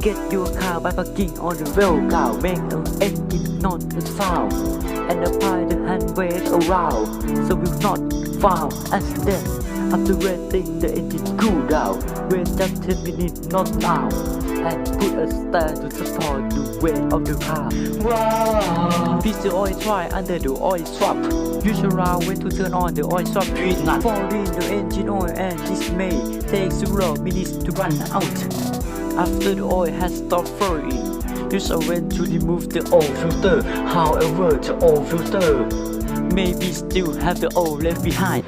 Get your car by parking on the road. Cow make the engine not foul, and apply the hand weight around, so will not foul accident. After letting the engine cool down, wait just 10 minutes, not now, and put a stand to support the weight of the car. Wow! Fix the oil try under the oil swap. Use around when to turn on the oil swap. Treat not pour in the engine oil, and this may take several minutes to run out. After the oil has stopped flowing, use a wrench to remove the oil filter. However, the oil filter maybe still have the oil left behind.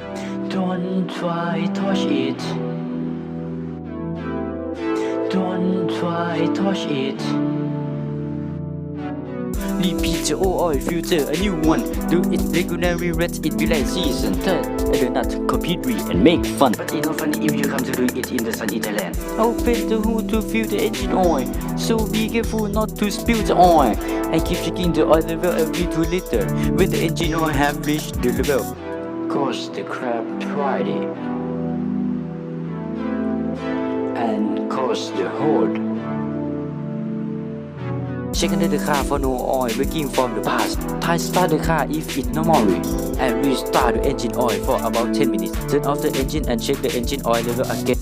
Don't try touch it. Don't try touch it. Repeat the oil filter, a new one. Do it regularly, let it be like season. Third, do not compete with and make fun. But it's not funny if you come to do it in the sunny Thailand. Open the hood to fill the engine oil, so be careful not to spill the oil. And keep checking the oil level every 2 liters when the engine oil have reached the level. Cause the crab tried it, and cause the hold. Check under the car for no oil leaking from the past. Try start the car if it's normally, and restart the engine oil for about 10 minutes. Turn off the engine and check the engine oil level again.